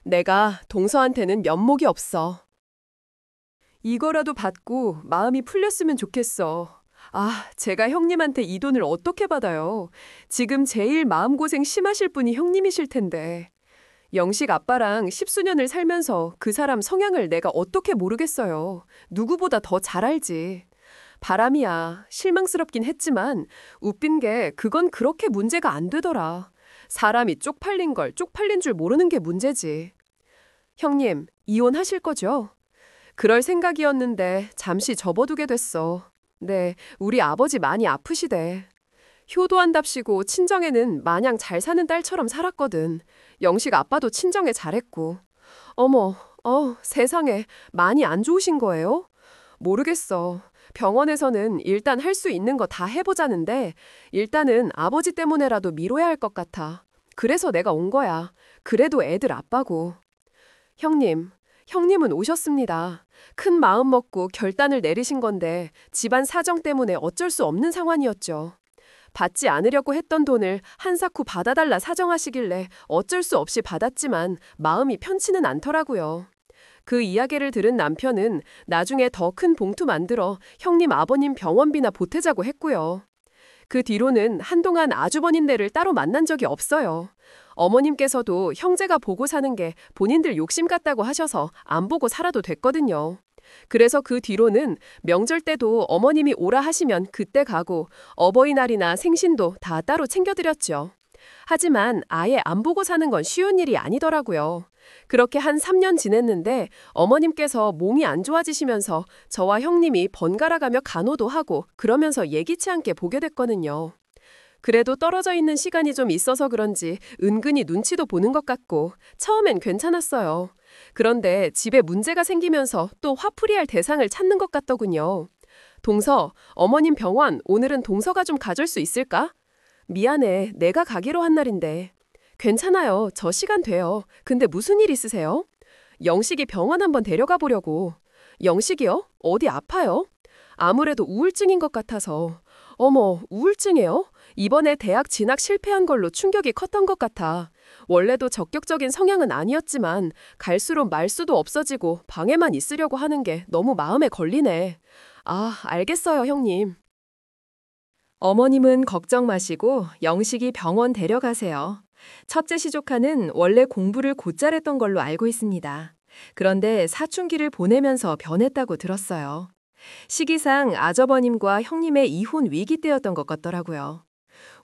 내가 동서한테는 면목이 없어. 이거라도 받고 마음이 풀렸으면 좋겠어. 아, 제가 형님한테 이 돈을 어떻게 받아요? 지금 제일 마음고생 심하실 분이 형님이실 텐데. 영식 아빠랑 십수년을 살면서 그 사람 성향을 내가 어떻게 모르겠어요. 누구보다 더 잘 알지. 바람이야. 실망스럽긴 했지만 웃긴 게 그건 그렇게 문제가 안 되더라. 사람이 쪽팔린 걸 쪽팔린 줄 모르는 게 문제지. 형님, 이혼하실 거죠? 그럴 생각이었는데 잠시 접어두게 됐어. 네, 우리 아버지 많이 아프시대. 효도한답시고 친정에는 마냥 잘 사는 딸처럼 살았거든. 영식 아빠도 친정에 잘했고. 어머, 세상에 많이 안 좋으신 거예요? 모르겠어. 병원에서는 일단 할 수 있는 거 다 해보자는데 일단은 아버지 때문에라도 미뤄야 할 것 같아. 그래서 내가 온 거야. 그래도 애들 아빠고. 형님은 오셨습니다. 큰 마음 먹고 결단을 내리신 건데 집안 사정 때문에 어쩔 수 없는 상황이었죠. 받지 않으려고 했던 돈을 한사코 받아달라 사정하시길래 어쩔 수 없이 받았지만 마음이 편치는 않더라고요. 그 이야기를 들은 남편은 나중에 더 큰 봉투 만들어 형님 아버님 병원비나 보태자고 했고요. 그 뒤로는 한동안 아주버님 댁을 따로 만난 적이 없어요. 어머님께서도 형제가 보고 사는 게 본인들 욕심 같다고 하셔서 안 보고 살아도 됐거든요. 그래서 그 뒤로는 명절 때도 어머님이 오라 하시면 그때 가고 어버이날이나 생신도 다 따로 챙겨드렸죠. 하지만 아예 안 보고 사는 건 쉬운 일이 아니더라고요. 그렇게 한 3년 지냈는데 어머님께서 몸이 안 좋아지시면서 저와 형님이 번갈아가며 간호도 하고 그러면서 예기치 않게 보게 됐거든요. 그래도 떨어져 있는 시간이 좀 있어서 그런지 은근히 눈치도 보는 것 같고 처음엔 괜찮았어요. 그런데 집에 문제가 생기면서 또 화풀이할 대상을 찾는 것 같더군요. 동서, 어머님 병원 오늘은 동서가 좀 가줄 수 있을까? 미안해, 내가 가기로 한 날인데. 괜찮아요, 저 시간 돼요. 근데 무슨 일 있으세요? 영식이 병원 한번 데려가 보려고. 영식이요? 어디 아파요? 아무래도 우울증인 것 같아서. 어머, 우울증이에요? 이번에 대학 진학 실패한 걸로 충격이 컸던 것 같아. 원래도 적격적인 성향은 아니었지만 갈수록 말수도 없어지고 방에만 있으려고 하는 게 너무 마음에 걸리네. 아, 알겠어요, 형님. 어머님은 걱정 마시고 영식이 병원 데려가세요. 첫째 시조카는 원래 공부를 곧잘 했던 걸로 알고 있습니다. 그런데 사춘기를 보내면서 변했다고 들었어요. 시기상 아저버님과 형님의 이혼 위기 때였던 것 같더라고요.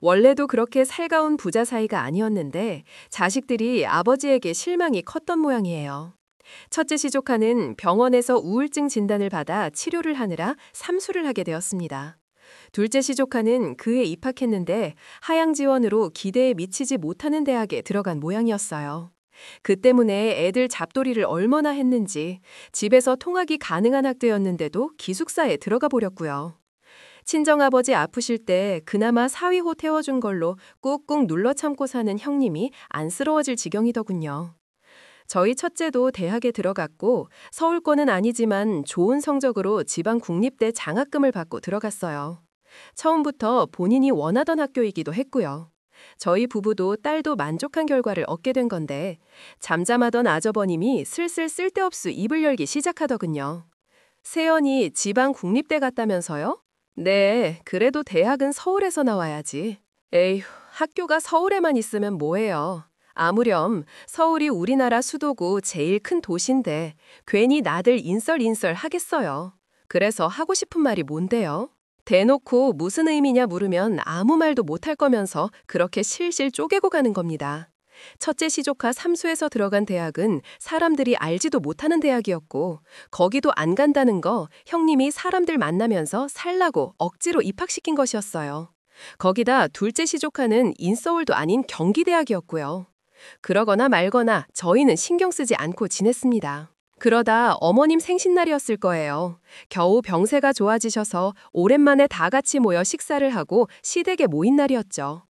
원래도 그렇게 살가운 부자 사이가 아니었는데 자식들이 아버지에게 실망이 컸던 모양이에요. 첫째 시조카는 병원에서 우울증 진단을 받아 치료를 하느라 삼수를 하게 되었습니다. 둘째 시조카는 그에 입학했는데 하향 지원으로 기대에 미치지 못하는 대학에 들어간 모양이었어요. 그 때문에 애들 잡돌이를 얼마나 했는지 집에서 통학이 가능한 학교였는데도 기숙사에 들어가 버렸고요. 친정아버지 아프실 때 그나마 사위호 태워준 걸로 꾹꾹 눌러 참고 사는 형님이 안쓰러워질 지경이더군요. 저희 첫째도 대학에 들어갔고 서울권은 아니지만 좋은 성적으로 지방 국립대 장학금을 받고 들어갔어요. 처음부터 본인이 원하던 학교이기도 했고요. 저희 부부도 딸도 만족한 결과를 얻게 된 건데 잠잠하던 아저버님이 슬슬 쓸데없이 입을 열기 시작하더군요. 세연이 지방 국립대 갔다면서요? 네, 그래도 대학은 서울에서 나와야지. 에휴, 학교가 서울에만 있으면 뭐해요. 아무렴 서울이 우리나라 수도고 제일 큰 도시인데 괜히 나들 인썰인썰 하겠어요. 그래서 하고 싶은 말이 뭔데요? 대놓고 무슨 의미냐 물으면 아무 말도 못할 거면서 그렇게 실실 쪼개고 가는 겁니다. 첫째 시조카 삼수에서 들어간 대학은 사람들이 알지도 못하는 대학이었고 거기도 안 간다는 거 형님이 사람들 만나면서 살라고 억지로 입학시킨 것이었어요. 거기다 둘째 시조카는 인서울도 아닌 경기대학이었고요. 그러거나 말거나 저희는 신경 쓰지 않고 지냈습니다. 그러다 어머님 생신날이었을 거예요. 겨우 병세가 좋아지셔서 오랜만에 다 같이 모여 식사를 하고 시댁에 모인 날이었죠.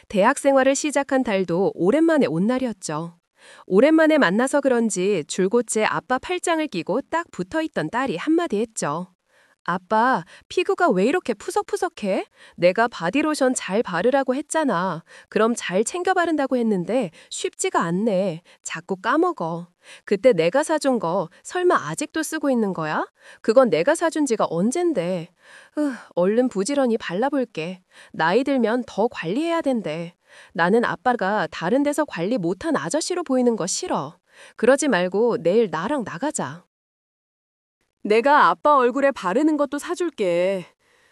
대학 생활을 시작한 달도 오랜만에 온 날이었죠. 오랜만에 만나서 그런지 줄곧게 아빠 팔짱을 끼고 딱 붙어있던 딸이 한마디 했죠. 아빠, 피부가 왜 이렇게 푸석푸석해? 내가 바디로션 잘 바르라고 했잖아. 그럼 잘 챙겨 바른다고 했는데 쉽지가 않네. 자꾸 까먹어. 그때 내가 사준 거 설마 아직도 쓰고 있는 거야? 그건 내가 사준 지가 언젠데. 얼른 부지런히 발라볼게. 나이 들면 더 관리해야 된대. 나는 아빠가 다른 데서 관리 못한 아저씨로 보이는 거 싫어. 그러지 말고 내일 나랑 나가자. 내가 아빠 얼굴에 바르는 것도 사줄게.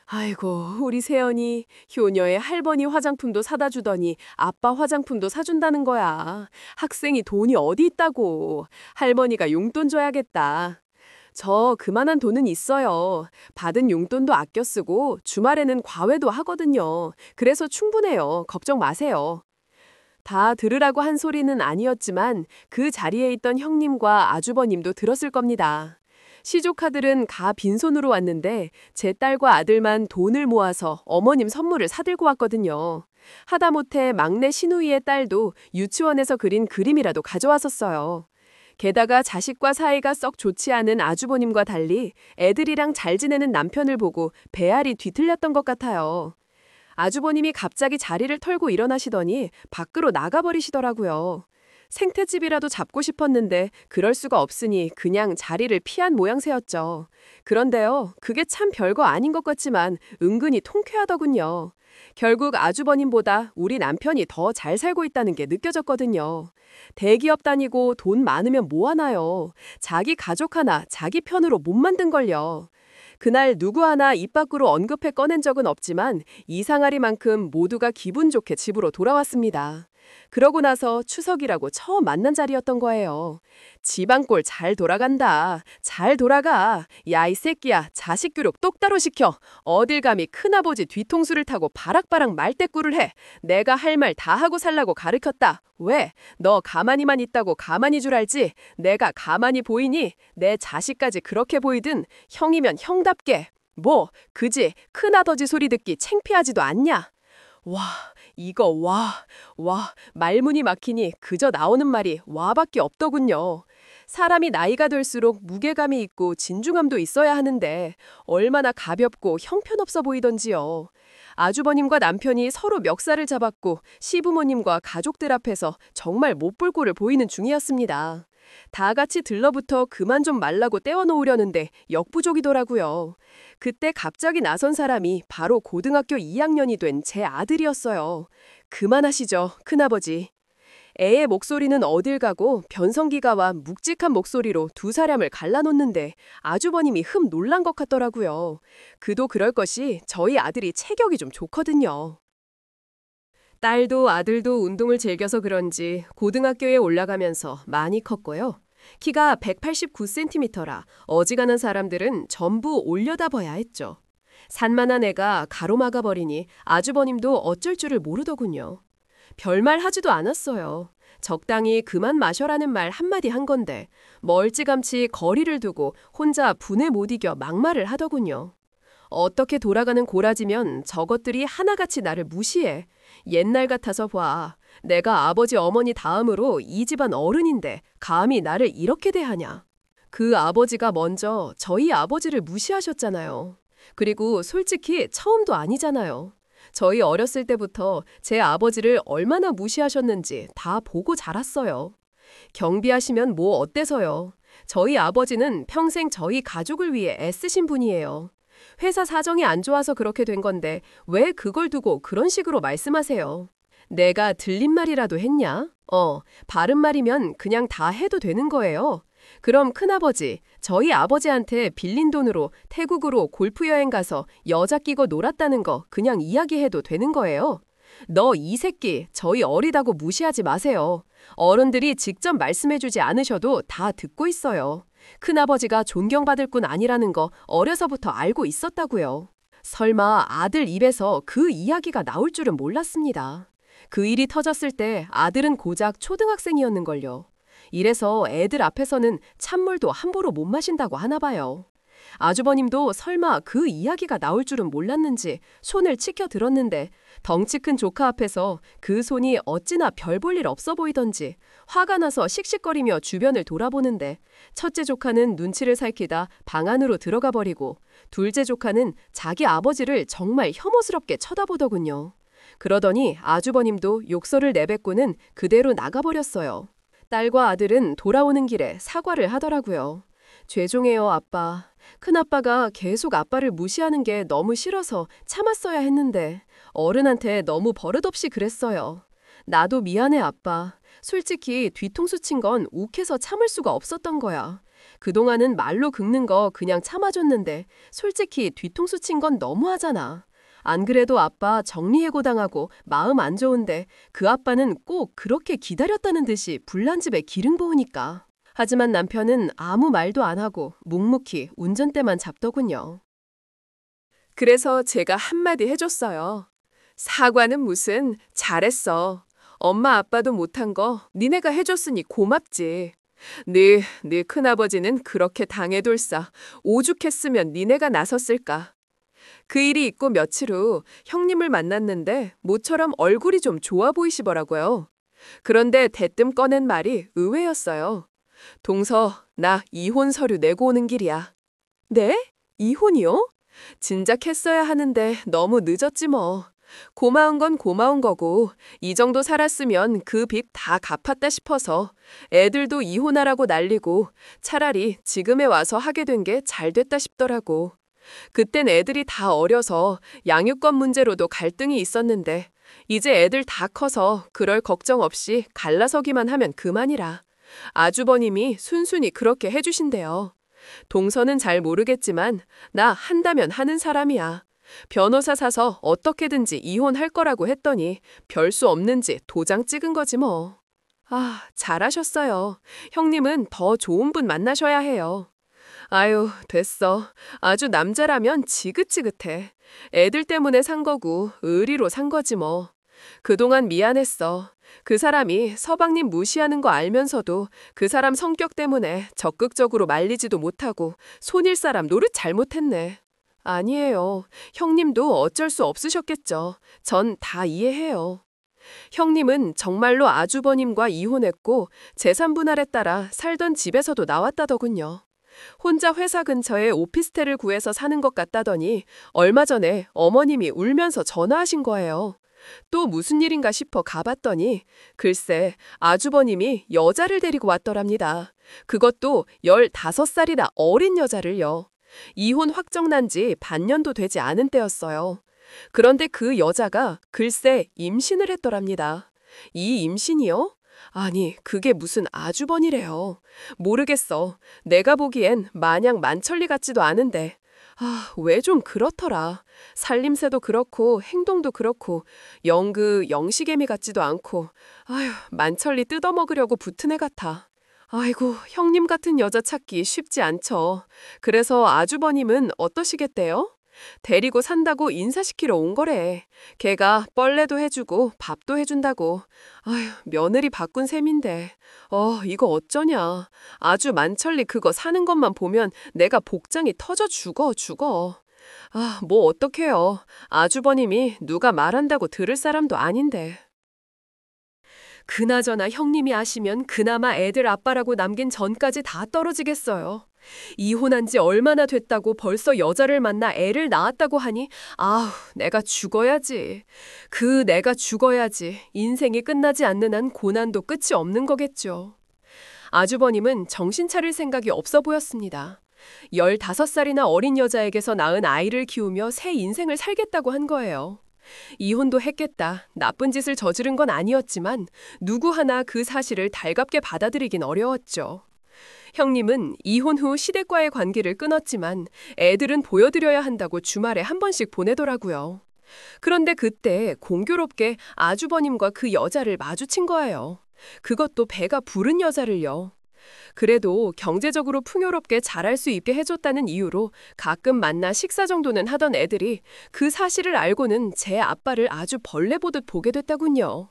아이고, 우리 세연이 효녀의 할머니 화장품도 사다 주더니 아빠 화장품도 사준다는 거야. 학생이 돈이 어디 있다고. 할머니가 용돈 줘야겠다. 저 그만한 돈은 있어요. 받은 용돈도 아껴 쓰고 주말에는 과외도 하거든요. 그래서 충분해요. 걱정 마세요. 다 들으라고 한 소리는 아니었지만 그 자리에 있던 형님과 아주버님도 들었을 겁니다. 시조카들은 가 빈손으로 왔는데 제 딸과 아들만 돈을 모아서 어머님 선물을 사들고 왔거든요. 하다못해 막내 시누이의 딸도 유치원에서 그린 그림이라도 가져왔었어요. 게다가 자식과 사이가 썩 좋지 않은 아주버님과 달리 애들이랑 잘 지내는 남편을 보고 배알이 뒤틀렸던 것 같아요. 아주버님이 갑자기 자리를 털고 일어나시더니 밖으로 나가버리시더라고요. 생태집이라도 잡고 싶었는데 그럴 수가 없으니 그냥 자리를 피한 모양새였죠. 그런데요, 그게 참 별거 아닌 것 같지만 은근히 통쾌하더군요. 결국 아주버님보다 우리 남편이 더 잘 살고 있다는 게 느껴졌거든요. 대기업 다니고 돈 많으면 뭐 하나요? 자기 가족 하나 자기 편으로 못 만든걸요. 그날 누구 하나 입 밖으로 언급해 꺼낸 적은 없지만 이상하리만큼 모두가 기분 좋게 집으로 돌아왔습니다. 그러고 나서 추석이라고 처음 만난 자리였던 거예요. 집안꼴 잘 돌아간다. 잘 돌아가. 야, 이 새끼야. 자식 교육 똑바로 시켜. 어딜 감히 큰아버지 뒤통수를 타고 바락바락 말대꾸를 해. 내가 할 말 다 하고 살라고 가르쳤다. 왜? 너 가만히만 있다고 가만히 줄 알지? 내가 가만히 보이니? 내 자식까지 그렇게 보이든 형이면 형답게. 뭐, 그지? 큰아버지 소리 듣기 창피하지도 않냐? 와, 이거 말문이 막히니 그저 나오는 말이 와밖에 없더군요. 사람이 나이가 들수록 무게감이 있고 진중함도 있어야 하는데 얼마나 가볍고 형편없어 보이던지요. 아주버님과 남편이 서로 멱살을 잡았고 시부모님과 가족들 앞에서 정말 못 볼 꼴을 보이는 중이었습니다. 다 같이 들러붙어 그만 좀 말라고 떼어놓으려는데 역부족이더라고요. 그때 갑자기 나선 사람이 바로 고등학교 2학년이 된 제 아들이었어요. 그만하시죠, 큰아버지. 애의 목소리는 어딜 가고 변성기가 와 묵직한 목소리로 두 사람을 갈라놓는데 아주버님이 흠 놀란 것 같더라고요. 그도 그럴 것이 저희 아들이 체격이 좀 좋거든요. 딸도 아들도 운동을 즐겨서 그런지 고등학교에 올라가면서 많이 컸고요. 키가 189cm라 어지간한 사람들은 전부 올려다봐야 했죠. 산만한 애가 가로막아 버리니 아주버님도 어쩔 줄을 모르더군요. 별말 하지도 않았어요. 적당히 그만 마셔라는 말 한마디 한 건데 멀찌감치 거리를 두고 혼자 분에 못 이겨 막말을 하더군요. 어떻게 돌아가는 고라지면 저것들이 하나같이 나를 무시해. 옛날 같아서 봐. 내가 아버지 어머니 다음으로 이 집안 어른인데 감히 나를 이렇게 대하냐. 그 아버지가 먼저 저희 아버지를 무시하셨잖아요. 그리고 솔직히 처음도 아니잖아요. 저희 어렸을 때부터 제 아버지를 얼마나 무시하셨는지 다 보고 자랐어요. 경비하시면 뭐 어때서요. 저희 아버지는 평생 저희 가족을 위해 애쓰신 분이에요. 회사 사정이 안 좋아서 그렇게 된 건데 왜 그걸 두고 그런 식으로 말씀하세요? 내가 들린 말이라도 했냐? 바른 말이면 그냥 다 해도 되는 거예요. 그럼 큰아버지, 저희 아버지한테 빌린 돈으로 태국으로 골프 여행 가서 여자 끼고 놀았다는 거 그냥 이야기해도 되는 거예요. 너 이 새끼, 저희 어리다고 무시하지 마세요. 어른들이 직접 말씀해주지 않으셔도 다 듣고 있어요. 큰아버지가 존경받을 꾼 아니라는 거 어려서부터 알고 있었다고요. 설마 아들 입에서 그 이야기가 나올 줄은 몰랐습니다. 그 일이 터졌을 때 아들은 고작 초등학생이었는걸요. 이래서 애들 앞에서는 찬물도 함부로 못 마신다고 하나 봐요. 아주버님도 설마 그 이야기가 나올 줄은 몰랐는지 손을 치켜 들었는데 덩치 큰 조카 앞에서 그 손이 어찌나 별 볼 일 없어 보이던지 화가 나서 씩씩거리며 주변을 돌아보는데 첫째 조카는 눈치를 살피다 방 안으로 들어가 버리고 둘째 조카는 자기 아버지를 정말 혐오스럽게 쳐다보더군요. 그러더니 아주버님도 욕설을 내뱉고는 그대로 나가버렸어요. 딸과 아들은 돌아오는 길에 사과를 하더라고요. 죄송해요, 아빠. 큰아빠가 계속 아빠를 무시하는 게 너무 싫어서 참았어야 했는데 어른한테 너무 버릇없이 그랬어요. 나도 미안해, 아빠. 솔직히 뒤통수 친 건 욱해서 참을 수가 없었던 거야. 그동안은 말로 긁는 거 그냥 참아줬는데 솔직히 뒤통수 친 건 너무하잖아. 안 그래도 아빠 정리해고당하고 마음 안 좋은데 그 아빠는 꼭 그렇게 기다렸다는 듯이 불난집에 기름 부으니까. 하지만 남편은 아무 말도 안 하고 묵묵히 운전대만 잡더군요. 그래서 제가 한마디 해줬어요. 사과는 무슨, 잘했어. 엄마 아빠도 못한 거 니네가 해줬으니 고맙지. 네 큰아버지는 그렇게 당해돌사 오죽했으면 니네가 나섰을까. 그 일이 있고 며칠 후 형님을 만났는데 모처럼 얼굴이 좀 좋아 보이시더라고요. 그런데 대뜸 꺼낸 말이 의외였어요. 동서, 나 이혼 서류 내고 오는 길이야. 네? 이혼이요? 진작 했어야 하는데 너무 늦었지 뭐. 고마운 건 고마운 거고 이 정도 살았으면 그 빚 다 갚았다 싶어서 애들도 이혼하라고 난리고 차라리 지금에 와서 하게 된 게 잘 됐다 싶더라고. 그땐 애들이 다 어려서 양육권 문제로도 갈등이 있었는데 이제 애들 다 커서 그럴 걱정 없이 갈라서기만 하면 그만이라. 아주버님이 순순히 그렇게 해주신대요. 동서는 잘 모르겠지만 나 한다면 하는 사람이야. 변호사 사서 어떻게든지 이혼할 거라고 했더니 별 수 없는지 도장 찍은 거지 뭐. 아, 잘하셨어요. 형님은 더 좋은 분 만나셔야 해요. 아유, 됐어. 아주 남자라면 지긋지긋해. 애들 때문에 산 거고 의리로 산 거지 뭐. 그동안 미안했어. 그 사람이 서방님 무시하는 거 알면서도 그 사람 성격 때문에 적극적으로 말리지도 못하고 손일 사람 노릇 잘못했네. 아니에요. 형님도 어쩔 수 없으셨겠죠. 전 다 이해해요. 형님은 정말로 아주버님과 이혼했고 재산 분할에 따라 살던 집에서도 나왔다더군요. 혼자 회사 근처에 오피스텔을 구해서 사는 것 같다더니 얼마 전에 어머님이 울면서 전화하신 거예요. 또 무슨 일인가 싶어 가봤더니 글쎄 아주버님이 여자를 데리고 왔더랍니다. 그것도 15살이나 어린 여자를요. 이혼 확정난 지 반년도 되지 않은 때였어요. 그런데 그 여자가 글쎄 임신을 했더랍니다. 이 임신이요? 아니, 그게 무슨 아주버니래요. 모르겠어. 내가 보기엔 마냥 만천리 같지도 않은데. 아, 왜 좀 그렇더라. 살림새도 그렇고 행동도 그렇고 영시개미 같지도 않고 아휴, 만천리 뜯어먹으려고 붙은 애 같아. 아이고, 형님 같은 여자 찾기 쉽지 않죠. 그래서 아주버님은 어떠시겠대요? 데리고 산다고 인사시키러 온 거래. 걔가 뻘래도 해주고 밥도 해준다고. 아휴, 며느리 바꾼 셈인데. 이거 어쩌냐. 아주 만천리 그거 사는 것만 보면 내가 복장이 터져 죽어. 아, 뭐 어떡해요. 아주버님이 누가 말한다고 들을 사람도 아닌데. 그나저나 형님이 아시면 그나마 애들 아빠라고 남긴 전까지 다 떨어지겠어요. 이혼한 지 얼마나 됐다고 벌써 여자를 만나 애를 낳았다고 하니 아우, 내가 죽어야지. 내가 죽어야지. 인생이 끝나지 않는 한 고난도 끝이 없는 거겠죠. 아주버님은 정신 차릴 생각이 없어 보였습니다. 15살이나 어린 여자에게서 낳은 아이를 키우며 새 인생을 살겠다고 한 거예요. 이혼도 했겠다. 나쁜 짓을 저지른 건 아니었지만 누구 하나 그 사실을 달갑게 받아들이긴 어려웠죠. 형님은 이혼 후 시댁과의 관계를 끊었지만 애들은 보여드려야 한다고 주말에 한 번씩 보내더라고요. 그런데 그때 공교롭게 아주버님과 그 여자를 마주친 거예요. 그것도 배가 부른 여자를요. 그래도 경제적으로 풍요롭게 자랄 수 있게 해줬다는 이유로 가끔 만나 식사 정도는 하던 애들이 그 사실을 알고는 제 아빠를 아주 벌레 보듯 보게 됐다군요.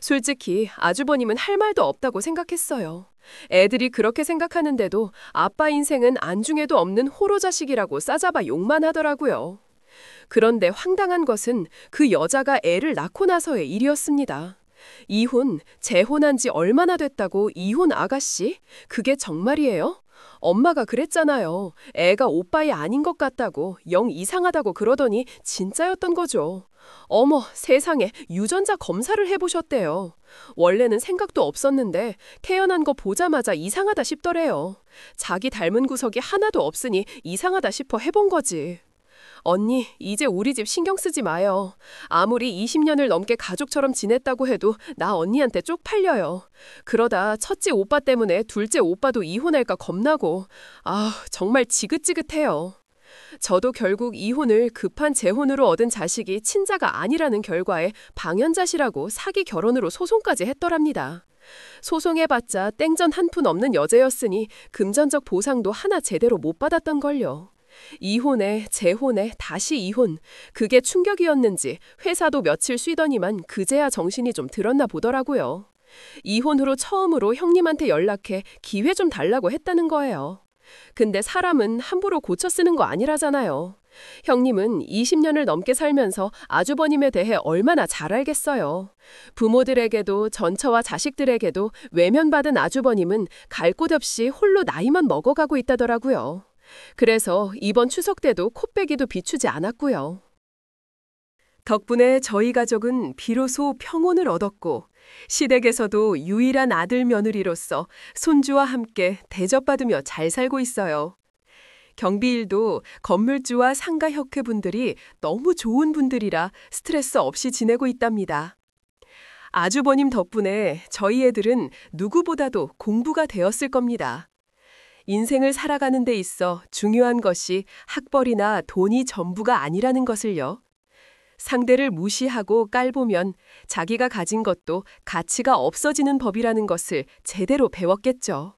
솔직히 아주버님은 할 말도 없다고 생각했어요. 애들이 그렇게 생각하는데도 아빠 인생은 안중에도 없는 호로 자식이라고 싸잡아 욕만 하더라고요. 그런데 황당한 것은 그 여자가 애를 낳고 나서의 일이었습니다. 이혼, 재혼한 지 얼마나 됐다고 이혼 아가씨? 그게 정말이에요? 엄마가 그랬잖아요. 애가 오빠이 아닌 것 같다고, 영 이상하다고 그러더니 진짜였던 거죠. 어머, 세상에 유전자 검사를 해보셨대요. 원래는 생각도 없었는데 태어난 거 보자마자 이상하다 싶더래요. 자기 닮은 구석이 하나도 없으니 이상하다 싶어 해본 거지. 언니, 이제 우리 집 신경 쓰지 마요. 아무리 20년을 넘게 가족처럼 지냈다고 해도 나 언니한테 쪽팔려요. 그러다 첫째 오빠 때문에 둘째 오빠도 이혼할까 겁나고, 정말 지긋지긋해요. 저도 결국 이혼을 급한 재혼으로 얻은 자식이 친자가 아니라는 결과에 방현자시라고 사기 결혼으로 소송까지 했더랍니다. 소송해봤자 땡전 한 푼 없는 여자였으니 금전적 보상도 하나 제대로 못 받았던걸요. 이혼에 재혼에 다시 이혼, 그게 충격이었는지 회사도 며칠 쉬더니만 그제야 정신이 좀 들었나 보더라고요. 이혼 후로 처음으로 형님한테 연락해 기회 좀 달라고 했다는 거예요. 근데 사람은 함부로 고쳐 쓰는 거 아니라잖아요. 형님은 20년을 넘게 살면서 아주버님에 대해 얼마나 잘 알겠어요. 부모들에게도 전처와 자식들에게도 외면받은 아주버님은 갈 곳 없이 홀로 나이만 먹어가고 있다더라고요. 그래서 이번 추석 때도 코빼기도 비추지 않았고요. 덕분에 저희 가족은 비로소 평온을 얻었고 시댁에서도 유일한 아들 며느리로서 손주와 함께 대접받으며 잘 살고 있어요. 경비일도 건물주와 상가 혁회분들이 너무 좋은 분들이라 스트레스 없이 지내고 있답니다. 아주버님 덕분에 저희 애들은 누구보다도 공부가 되었을 겁니다. 인생을 살아가는 데 있어 중요한 것이 학벌이나 돈이 전부가 아니라는 것을요. 상대를 무시하고 깔보면 자기가 가진 것도 가치가 없어지는 법이라는 것을 제대로 배웠겠죠.